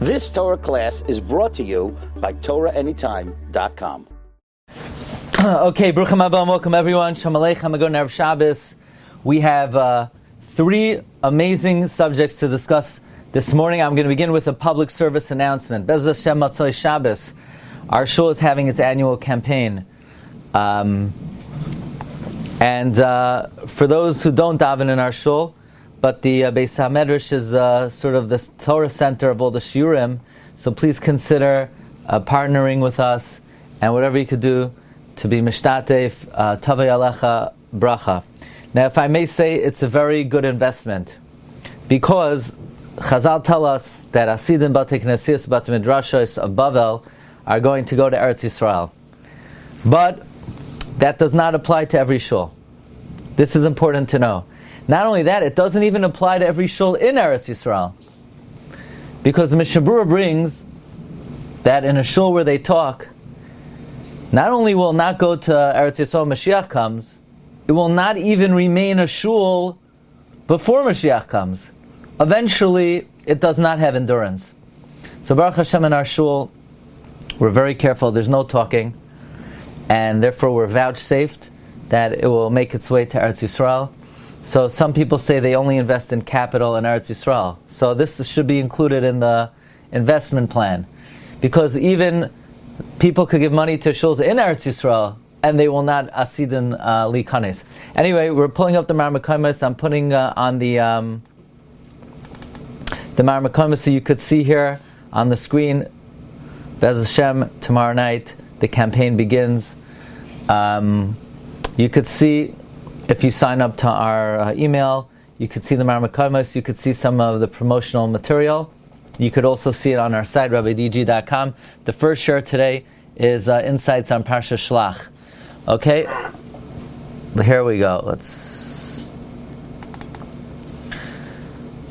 This Torah class is brought to you by TorahAnytime.com. Okay, Bruchim Haba, welcome everyone. Shalom Aleichem, Agon Erev Shabbos. We have three amazing subjects to discuss this morning. I'm going to begin with a public service announcement. Bez Hashem Matzoi Shabbos. Our shul is having its annual campaign. And for those who don't daven in our shul, but the Beis HaMedrash is sort of the Torah center of all the Shiurim, so please consider partnering with us and whatever you could do to be Mishtatef, Tavei Alecha, Bracha. Now, if I may say, it's a very good investment because Chazal tell us that Asidim Batei Knesios Batei Midrashos of Bavel are going to go to Eretz Yisrael. But that does not apply to every shul. This is important to know. Not only that, it doesn't even apply to every shul in Eretz Yisrael. Because Mishabura brings that in a shul where they talk, not only will not go to Eretz Yisrael when Mashiach comes, it will not even remain a shul before Mashiach comes. Eventually, it does not have endurance. So Baruch Hashem in our shul, we're very careful, there's no talking, and therefore we're vouchsafed that it will make its way to Eretz Yisrael. So some people say they only invest in capital in Eretz Yisrael. So this should be included in the investment plan. Because even people could give money to shuls in Eretz Yisrael and they will not asidin likanes. Anyway, we're pulling up the Marmakomis. I'm putting on the Marmakomis so you could see here on the screen. Bez Hashem, tomorrow night the campaign begins. You could see, if you sign up to our email, you could see the Marmakomis, you could see some of the promotional material. You could also see it on our site, rabbidg.com. The first share today is insights on Parsha Shelach. Okay, here we go.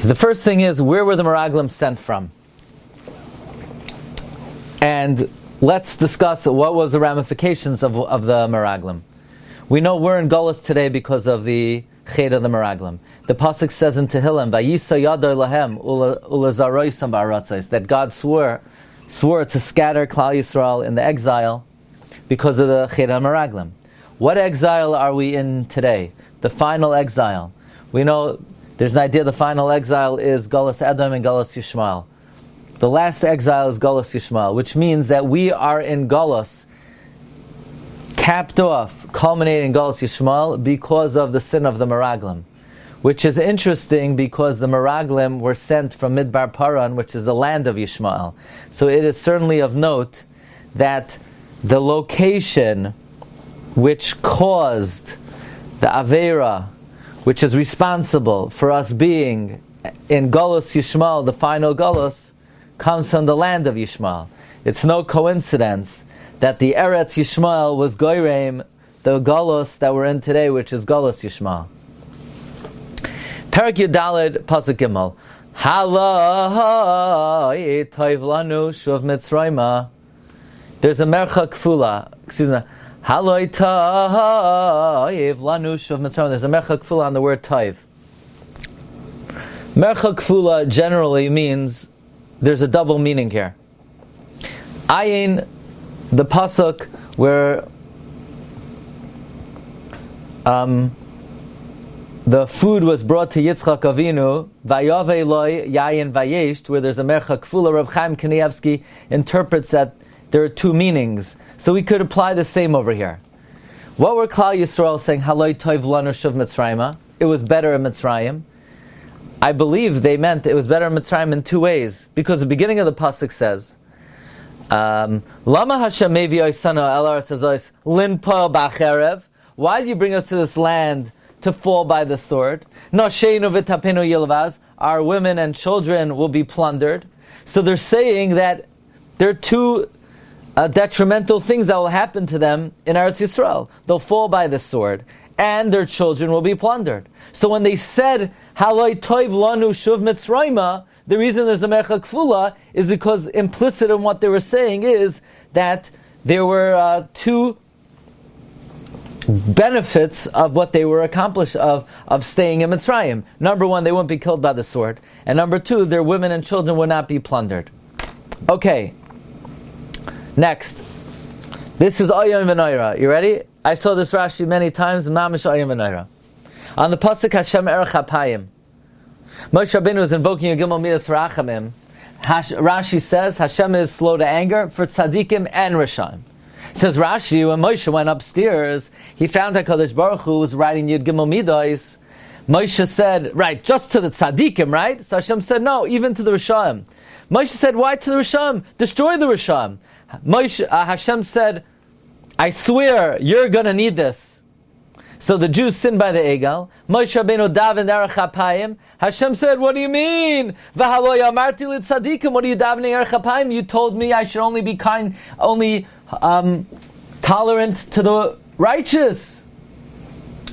The first thing is, where were the Meraglim sent from? And let's discuss what was the ramifications of the Meraglim. We know we're in Golus today because of the Ched of the Meraglim. The Pasuk says in Tehillim, Vayisa Yador Lahem Ulazaroisam Ba'aratzos, that God swore to scatter Klal Yisrael in the exile because of the Ched of Meraglim. What exile are we in today? The final exile. We know there's an idea the final exile is Golus Edom and Golus Yishmael. The last exile is Golus Yishmael, which means that we are in Golus, capped off, culminating Golus Yishmael because of the sin of the Meraglim, which is interesting because the Meraglim were sent from Midbar Paran, which is the land of Yishmael. So it is certainly of note that the location which caused the Aveira, which is responsible for us being in Golus Yishmael, the final Golus, comes from the land of Yishmael. It's no coincidence that the Eretz Yishmael was Goyreim, the Golus that we're in today, which is Golus Yishmael. Perak Yudalid, Pasuk Gimel. Haloi toiv lanu shuv Mitzrayma. There's a mercha kfula. Excuse me. Haloi toiv lanu shuv Mitzrayma. There's a mercha kfula on the word toiv. Mercha kfula generally means there's a double meaning here. Ayin, the pasuk where the food was brought to Yitzchak Avinu, Vayave loy yayin vayesht, where there's a mercha kfula. Reb Chaim Kanievsky interprets that there are two meanings. So we could apply the same over here. What were Klal Yisrael saying? Haloi toiv lanu shuv Mitzrayma. It was better in Mitzrayim. I believe they meant it was better in Mitzrayim in two ways, because the beginning of the pasuk says, Lama Hashem mevi oisana el aretz hazois linpa b'acherev. Why did you bring us to this land to fall by the sword? Nosheinu v'tapenu yilvaz. Our women and children will be plundered. So they're saying that there are two detrimental things that will happen to them in Eretz Yisrael. They'll fall by the sword, and their children will be plundered. So when they said, Haloi toiv lanu shuv Mitzrayma, the reason there's a mercha kfula is because implicit in what they were saying is that there were two benefits of what they were accomplished of staying in Mitzrayim. Number one, they wouldn't be killed by the sword. And number two, their women and children would not be plundered. Okay. Next. This is Oyam V'Noira. You ready? I saw this Rashi many times. Mamish Oyam V'Noira. On the pasuk Hashem Erech Hapayim, Moshe Rabbeinu is invoking a Gimel Midas Rachamim. Rashi says Hashem is slow to anger for tzaddikim and Rishayim. Says Rashi, when Moshe went upstairs, he found HaKadosh Baruch Hu was writing Yud Gimel Midas. Moshe said, right, just to the tzaddikim, right? So Hashem said, no, even to the Rishayim. Moshe said, why to the Rishayim? Destroy the Rishayim. Hashem said, I swear, you're going to need this. So the Jews sinned by the Egal. Moshe Rabbeinu davened Erech Hapayim. Hashem said, what do you mean? V'halo yamarti l'tzadikim. What are you davening Erech Hapayim? You told me I should only be kind, only tolerant to the righteous.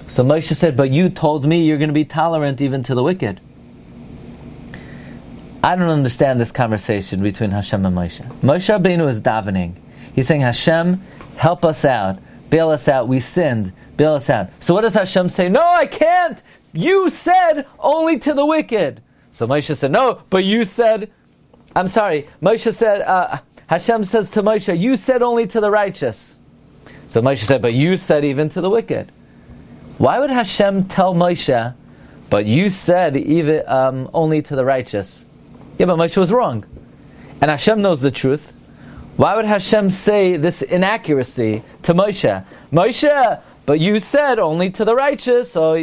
So Moshe said, but you told me you're going to be tolerant even to the wicked. I don't understand this conversation between Hashem and Moshe. Moshe Rabbeinu is davening. He's saying, Hashem, help us out. Bail us out. We sinned. Bail us out. So what does Hashem say? No, I can't. You said only to the wicked. So Moshe said, no, but you said, I'm sorry. Moshe said, Hashem says to Moshe, you said only to the righteous. So Moshe said, but you said even to the wicked. Why would Hashem tell Moshe, but you said even only to the righteous? Yeah, but Moshe was wrong. And Hashem knows the truth. Why would Hashem say this inaccuracy to Moshe? Moshe, but you said only to the righteous, so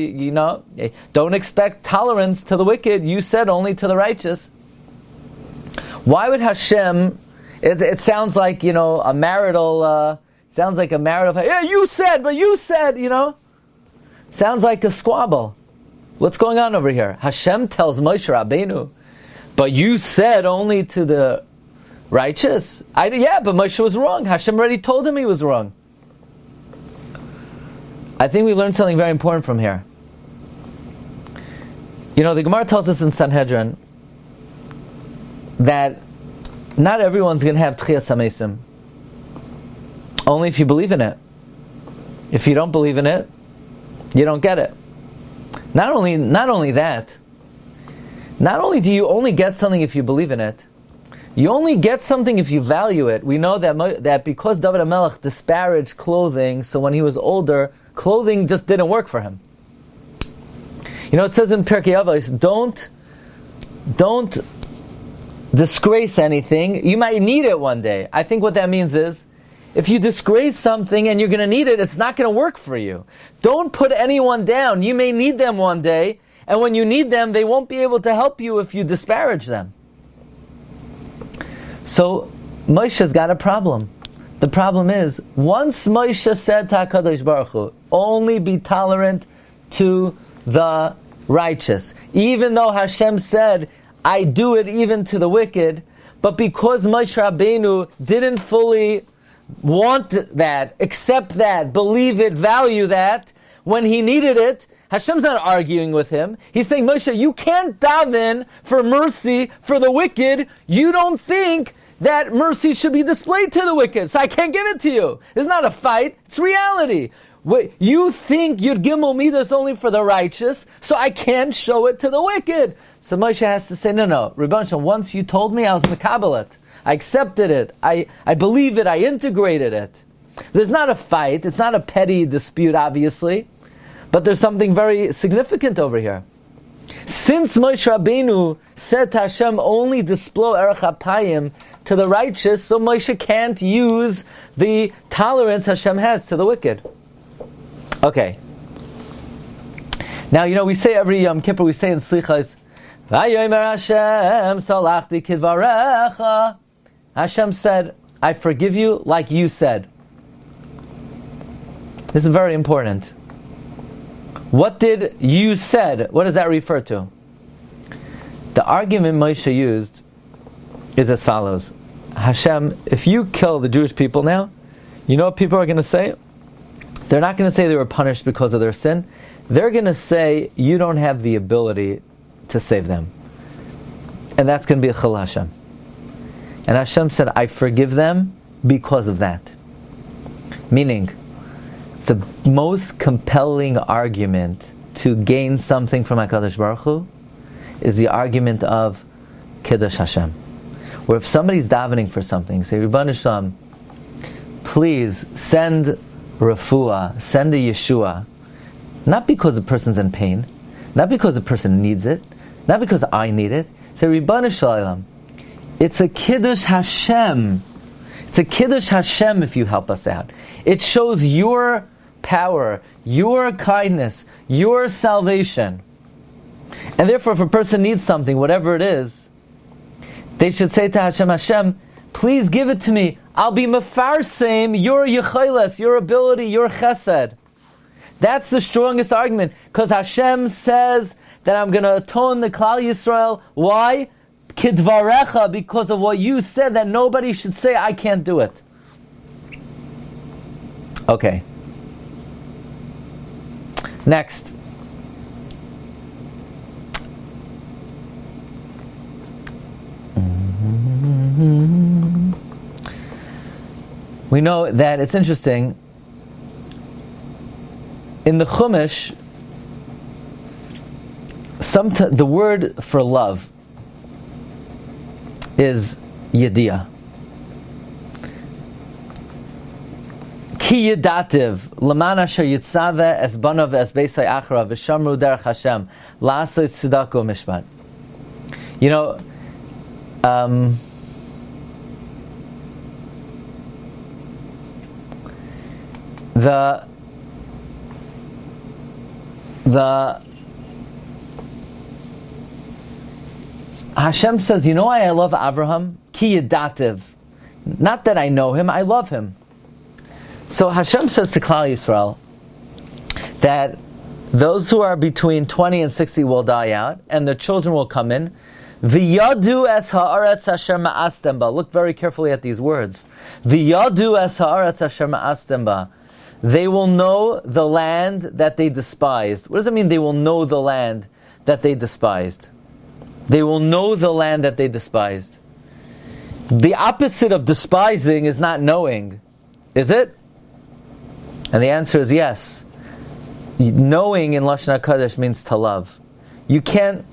don't expect tolerance to the wicked. You said only to the righteous. Why would Hashem? It sounds like a marital. Sounds like a marital. Yeah, you said, but you said. Sounds like a squabble. What's going on over here? Hashem tells Moshe Rabbeinu, but you said only to the righteous. But Moshe was wrong. Hashem already told him he was wrong. I think we learned something very important from here. The Gemara tells us in Sanhedrin that not everyone's going to have Tchiyas HaMesim. Only if you believe in it. If you don't believe in it, you don't get it. Not only that, not only do you only get something if you believe in it, you only get something if you value it. We know that because David HaMelech disparaged clothing, so when he was older, clothing just didn't work for him. It says in Pirkei Avos, don't disgrace anything. You might need it one day. I think what that means is, if you disgrace something and you're going to need it, it's not going to work for you. Don't put anyone down. You may need them one day, and when you need them, they won't be able to help you if you disparage them. So Moshe's got a problem. The problem is, once Moshe said to HaKadosh Baruch Hu, only be tolerant to the righteous, even though Hashem said, I do it even to the wicked, but because Moshe Rabbeinu didn't fully want that, accept that, believe it, value that, when he needed it, Hashem's not arguing with him. He's saying, Moshe, you can't daven for mercy for the wicked. You don't think that mercy should be displayed to the wicked, so I can't give it to you. It's not a fight, it's reality. You think Yud Gimel Midas only for the righteous, so I can't show it to the wicked. So Moshe has to say, no, Rebbe Shalom, once you told me, I was mekabel it. I accepted it. I believe it. I integrated it. There's not a fight. It's not a petty dispute, obviously. But there's something very significant over here. Since Moshe Rabbeinu said to Hashem, only display Erech Hapayim to the righteous, so Moshe can't use the tolerance Hashem has to the wicked. Okay. Now, we say every Yom Kippur, we say in Slichos, Vayomer Hashem salachti kidvarecha. Hashem said, I forgive you like you said. This is very important. What did you said? What does that refer to? The argument Moshe used is as follows. Hashem, if you kill the Jewish people now, you know what people are going to say? They're not going to say they were punished because of their sin. They're going to say, you don't have the ability to save them. And that's going to be a chil Hashem. And Hashem said, I forgive them because of that. Meaning, the most compelling argument to gain something from HaKadosh Baruch Hu is the argument of Kiddush Hashem. where if somebody's davening for something, say, Ribbon Shalom, please send refuah, send a Yeshua, not because the person's in pain, not because the person needs it, not because I need it. Say, Ribbon Shalom, it's a Kiddush Hashem. It's a Kiddush Hashem if you help us out. It shows your power, your kindness, your salvation. And therefore, if a person needs something, whatever it is, they should say to Hashem, Hashem, please give it to me. I'll be mefarsem your yechilas, your ability, your chesed. That's the strongest argument, because Hashem says that I'm going to atone the Klal Yisrael. Why? Kidvarecha, because of what you said, that nobody should say I can't do it. Okay. Next. We know that it's interesting. In the Chumash, the word for love is yediyah. Ki yedativ laman asher yitzave es banav es beisai achra v'shamru derech Hashem la'asoi tzedakah mishpat. You know, the Hashem says, you know why I love Abraham? Ki yedativ. Not that I know him, I love him. So Hashem says to Klal Yisrael that those who are between 20 and 60 will die out, and the children will come in. V'yadu es ha'aretz asher ma'astem ba. Look very carefully at these words. V'yadu es ha'aretz asher ma'astem ba. They will know the land that they despised. What does it mean, they will know the land that they despised? They will know the land that they despised. The opposite of despising is not knowing, is it? And the answer is yes. Knowing in Lashon HaKodesh means to love. You can't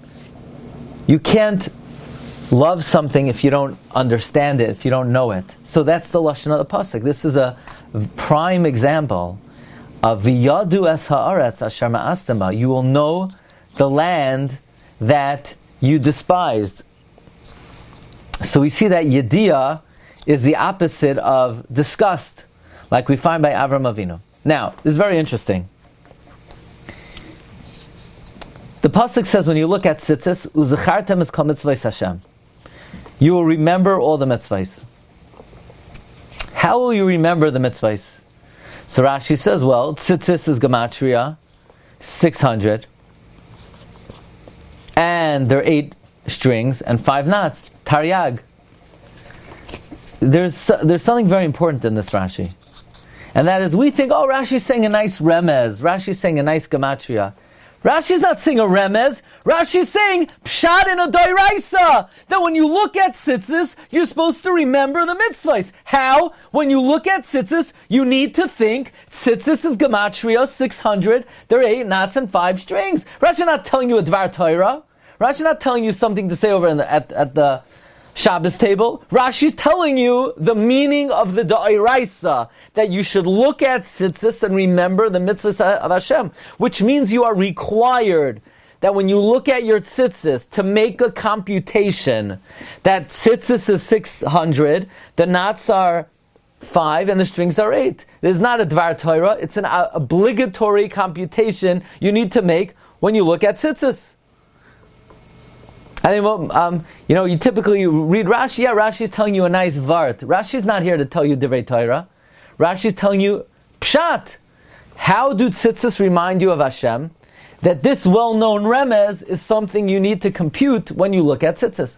love something if you don't understand it, if you don't know it. So that's the Lashon of the Pasuk. This is a prime example of V'yadu es ha'aretz asher ma'astem ba. You will know the land that you despised. So we see that Yediyah is the opposite of disgust, like we find by Avram Avinu. Now, this is very interesting. The pasuk says, when you look at tzitzis, uzachartem es kol mitzvos Hashem. You will remember all the mitzvahs. How will you remember the mitzvahs? So Rashi says, well, tzitzis is gematria, 600. And there are 8 strings and 5 knots. Taryag. There's something very important in this Rashi. And that is, we think, Rashi's saying a nice remez. Rashi's saying a nice gematria. Rashi's not saying a remez. Rashi's saying pshat in a doiraisa. That when you look at tzitzis, you're supposed to remember the mitzvahs. How? When you look at tzitzis, you need to think tzitzis is gematria 600. There are 8 knots and 5 strings. Rashi's not telling you a dvar Torah. Rashi's not telling you something to say over at the Shabbos table. Rashi's telling you the meaning of the Da'iraisa, that you should look at tzitzis and remember the mitzvahs of Hashem, which means you are required that when you look at your tzitzis to make a computation that tzitzis is 600, the knots are 5 and the strings are 8. This is not a Dvar Torah, it's an obligatory computation you need to make when you look at tzitzis. I think, you typically read Rashi. Yeah, Rashi is telling you a nice vart. Rashi is not here to tell you divrei Torah. Rashi is telling you pshat. How do tzitzis remind you of Hashem? That this well-known remez is something you need to compute when you look at tzitzis.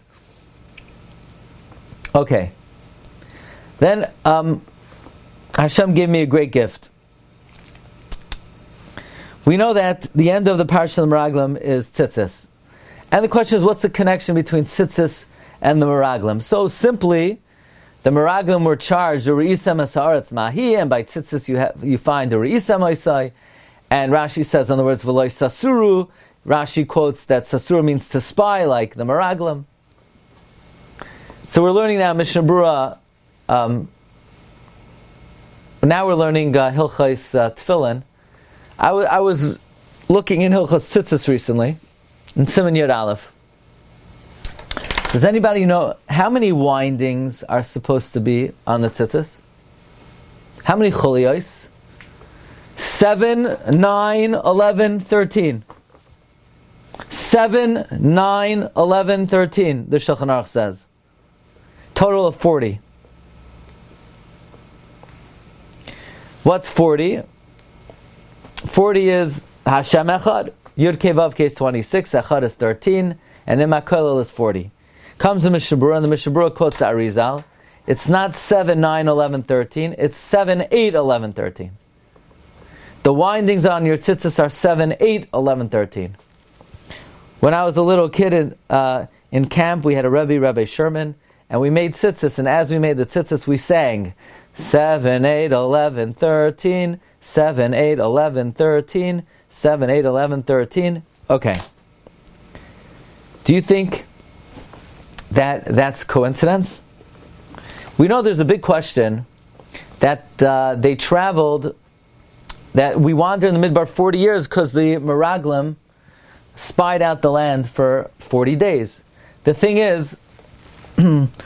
Okay. Then Hashem gave me a great gift. We know that the end of the Parsha Meraglim is tzitzis. And the question is, what's the connection between tzitzis and the meraglim? So simply, the meraglim were charged, the re'isem ha'aretz mahi, and by tzitzis you find the re'isem ha'isai. And Rashi says, in other words, v'loi sasuru. Rashi quotes that sasuru means to spy, like the meraglim. So we're learning now Mishnah Berurah. Now we're learning Hilchos Tefillin. I was looking in Hilchos Tzitzis recently, in Siman Yud Aleph. Does anybody know how many windings are supposed to be on the tzitzis? How many chuliyos? 7, 9, 11, 13. 7, 9, 11, 13, the Shulchan Aruch says. Total of 40. What's 40? 40 is Hashem Echad. Yud Kei Vav Kei is 26, Echad is 13, and Ima Kollel is 40. Comes the Mishnah Berurah, and the Mishnah Berurah quotes the Arizal. It's not 7, 9, 11, 13, it's 7, 8, 11, 13. The windings on your tzitzis are 7, 8, 11, 13. When I was a little kid in camp, we had a Rabbi Sherman, and we made tzitzis, and as we made the tzitzis, we sang 7, 8, 11, 13, 7, 8, 11, 13, 7, 8, 11, 13. Okay. Do you think that that's coincidence? We know there's a big question that they traveled, that we wandered in the Midbar 40 years because the Meraglim spied out the land for 40 days. The thing is,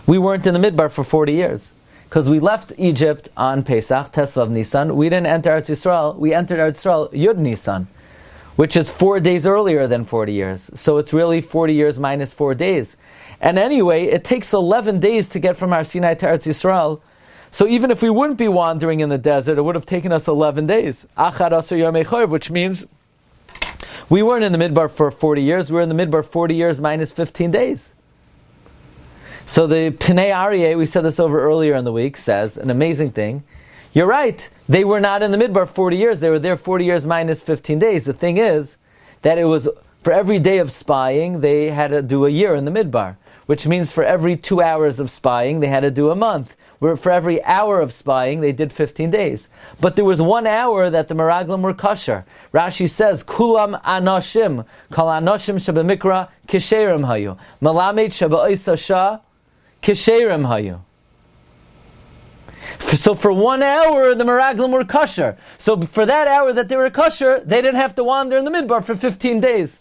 we weren't in the Midbar for 40 years. Because we left Egypt on Pesach, Tesvav Nisan. We didn't enter Eretz Yisrael. We entered Eretz Yisrael Yud Nisan, which is 4 days earlier than 40 years. So it's really 40 years minus 4 days. And anyway, it takes 11 days to get from Har Sinai to Eretz Yisrael. So even if we wouldn't be wandering in the desert, it would have taken us 11 days. Achad Asar Yomei Chorv, which means we weren't in the Midbar for 40 years. We were in the Midbar 40 years minus 15 days. So the Pninei Aryeh, we said this over earlier in the week, says an amazing thing. You're right, they were not in the Midbar 40 years, they were there 40 years minus 15 days. The thing is that it was, for every day of spying, they had to do a year in the Midbar, which means for every 2 hours of spying, they had to do a month. Where for every hour of spying, they did 15 days. But there was 1 hour that the Meraglim were kosher. Rashi says, Kulam anoshim, kol anoshim shebemikra kisherim hayu, malamed shebe'ois shah, Kisherim hayu. So for 1 hour, the Meraglim were kosher. So for that hour that they were kosher, they didn't have to wander in the Midbar for 15 days.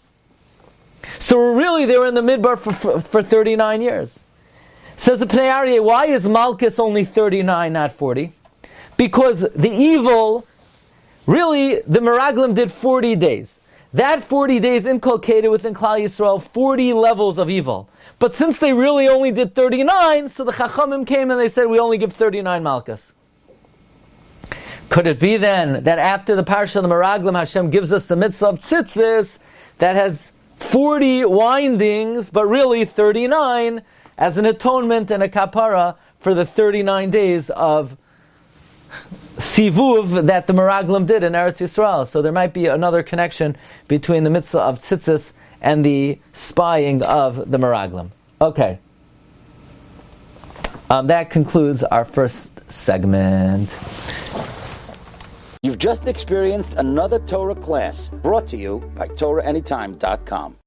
So really, they were in the Midbar for 39 years. Says the Pnei Aryeh, why is Malchus only 39, not 40? Because the evil, really, the Meraglim did 40 days. That 40 days inculcated within Klal Yisrael 40 levels of evil. But since they really only did 39, so the Chachamim came and they said, we only give 39 Malchus. Could it be then that after the Parsha of the Meraglim, Hashem gives us the mitzvah of tzitzis that has 40 windings, but really 39, as an atonement and a kapara for the 39 days of sivuv that the Meraglim did in Eretz Yisrael. So there might be another connection between the mitzvah of tzitzis and the spying of the Meraglim. Okay. That concludes our first segment. You've just experienced another Torah class brought to you by TorahAnytime.com.